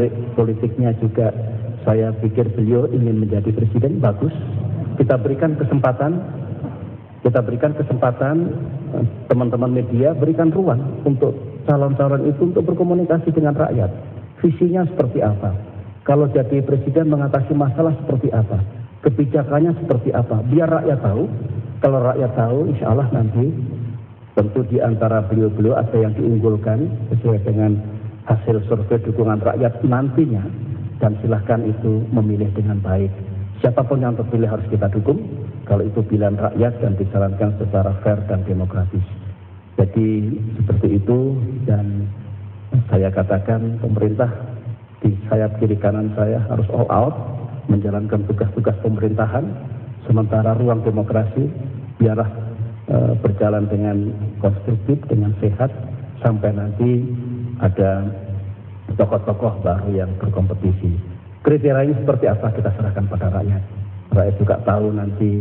gerak-gerik politiknya juga saya pikir beliau ingin menjadi presiden, bagus. Kita berikan kesempatan teman-teman media, berikan ruang untuk calon-calon itu untuk berkomunikasi dengan rakyat. Visinya seperti apa? Kalau jadi presiden mengatasi masalah seperti apa? Kebijakannya seperti apa? Biar rakyat tahu. Kalau rakyat tahu, insya Allah nanti tentu di antara beliau-beliau ada yang diunggulkan sesuai dengan hasil survei dukungan rakyat nantinya, dan silahkan itu memilih dengan baik. Siapapun yang terpilih harus kita dukung kalau itu pilihan rakyat dan dijalankan secara fair dan demokratis. Jadi seperti itu, dan saya katakan pemerintah di sayap kiri kanan saya harus all out menjalankan tugas-tugas pemerintahan, sementara ruang demokrasi biarlah berjalan dengan konstruktif, dengan sehat, sampai nanti ada tokoh-tokoh baru yang berkompetisi. Kriterianya seperti apa kita serahkan pada rakyat. Rakyat juga tahu nanti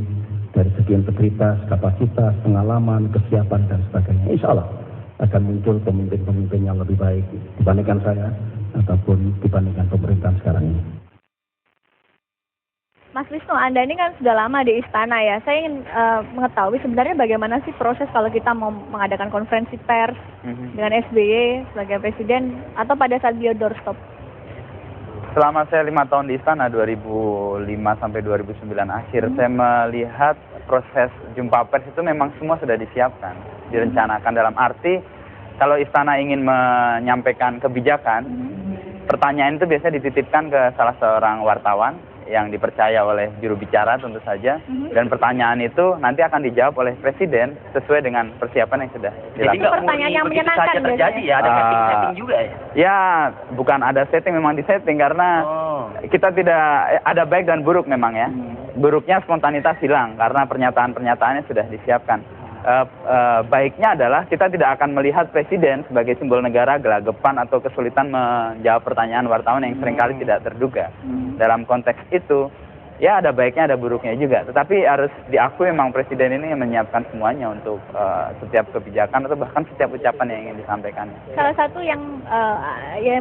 dari segi integritas, kapasitas, pengalaman, kesiapan, dan sebagainya. Insya Allah akan muncul pemimpin-pemimpin yang lebih baik dibandingkan saya ataupun dibandingkan pemerintahan sekarang ini. Mas Wisnu, Anda ini kan sudah lama di istana ya. Saya ingin mengetahui sebenarnya bagaimana sih proses kalau kita mau mengadakan konferensi pers dengan SBY sebagai presiden atau pada saat dia doorstop? Selama saya 5 tahun di istana, 2005 sampai 2009 akhir, saya melihat proses jumpa pers itu memang semua sudah disiapkan, direncanakan, dalam arti kalau istana ingin menyampaikan kebijakan, pertanyaan itu biasanya dititipkan ke salah seorang wartawan yang dipercaya oleh juru bicara tentu saja, dan pertanyaan itu nanti akan dijawab oleh presiden sesuai dengan persiapan yang sudah dilakukan. Jadi nggak pertanyaan yang menyenangkan terjadi ya, ada setting-setting juga ya? Ya, bukan ada setting, memang disetting karena kita tidak ada baik dan buruk memang ya. Buruknya spontanitas hilang karena pernyataan-pernyataannya sudah disiapkan. Baiknya adalah kita tidak akan melihat presiden sebagai simbol negara gelagapan atau kesulitan menjawab pertanyaan wartawan yang seringkali tidak terduga. Dalam konteks itu, ya ada baiknya ada buruknya juga. Tetapi harus diakui memang presiden ini menyiapkan semuanya untuk setiap kebijakan atau bahkan setiap ucapan yang ingin disampaikan. Salah satu yang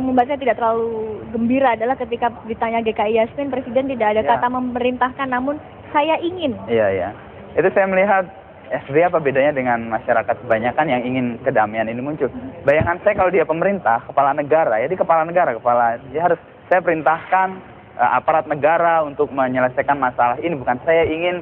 membuat saya tidak terlalu gembira adalah ketika ditanya GKI Yasmin, presiden tidak ada kata memerintahkan, namun saya ingin. Iya, iya. Itu saya melihat SBY apa bedanya dengan masyarakat kebanyakan yang ingin kedamaian ini muncul. Bayangan saya kalau dia pemerintah, kepala negara, ya di kepala negara, dia harus saya perintahkan aparat negara untuk menyelesaikan masalah ini. Bukan saya ingin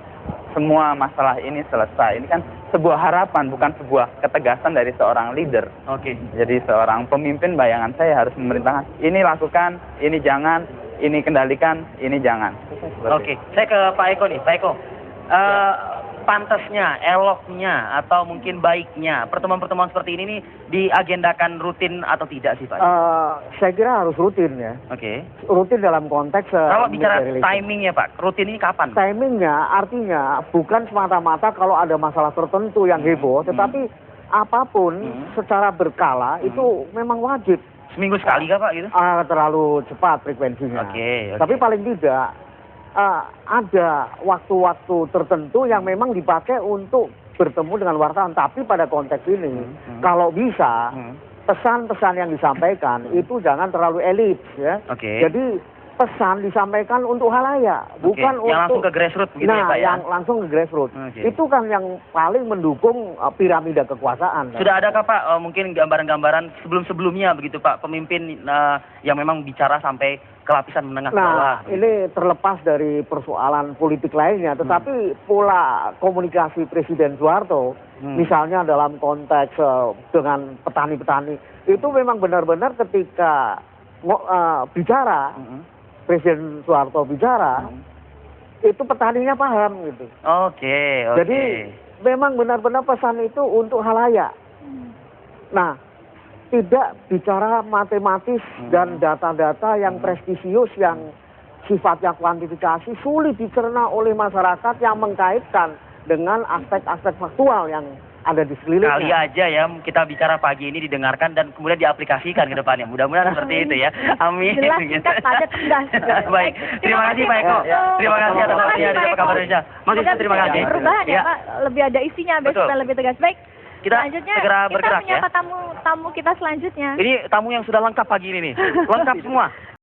semua masalah ini selesai. Ini kan sebuah harapan, bukan sebuah ketegasan dari seorang leader. Oke. Jadi seorang pemimpin, bayangan saya harus memerintahkan, ini lakukan, ini jangan, ini kendalikan, ini jangan. Oke, saya ke Pak Eko nih. Pak Eko, pantasnya, eloknya, atau mungkin baiknya pertemuan-pertemuan seperti ini nih diagendakan rutin atau tidak sih Pak? Saya kira harus rutin ya. Oke. Rutin dalam konteks Kalau bicara timingnya Pak, rutin ini kapan? Timingnya artinya bukan semata-mata kalau ada masalah tertentu yang heboh, tetapi apapun secara berkala itu memang wajib. Seminggu sekali kah Pak gitu? Terlalu cepat frekuensinya. Oke. Tapi paling tidak ada waktu-waktu tertentu yang memang dipakai untuk bertemu dengan wartawan. Tapi pada konteks ini, kalau bisa, pesan-pesan yang disampaikan itu jangan terlalu elit, ya. Jadi pesan disampaikan untuk halayak, bukan yang untuk langsung ke grassroots begitu ya Pak ya? yang langsung ke grassroots. Itu kan yang paling mendukung piramida kekuasaan. Sudah adakah Pak mungkin gambaran-gambaran sebelum-sebelumnya begitu Pak, pemimpin yang memang bicara sampai ke lapisan menengah ke bawah? Ini terlepas dari persoalan politik lainnya, tetapi pola komunikasi Presiden Soeharto, misalnya dalam konteks dengan petani-petani, itu memang benar-benar ketika bicara, Presiden Soeharto bicara, itu petaninya paham gitu. Oke. Jadi memang benar-benar pesan itu untuk halayak. Nah, tidak bicara matematis dan data-data yang prestisius yang sifatnya kuantifikasi sulit dicerna oleh masyarakat yang mengkaitkan dengan aspek-aspek faktual yang ada di sekelilingnya. Kali aja ya kita bicara pagi ini didengarkan dan kemudian diaplikasikan ke depannya. Mudah-mudahan seperti itu ya. Amin. Jelas, singkat, padat, tegas. Baik. Terima kasih Pak Eko. Terima kasih atas waktunya di Apa Kabar Indonesia. Mas Wisnu, terima kasih. Perubahan ya Pak, lebih ada isinya, besok lebih tegas. Baik. Kita selanjutnya segera bergerak kita menyapa tamu kita selanjutnya. Ini tamu yang sudah lengkap pagi ini nih. Lengkap semua.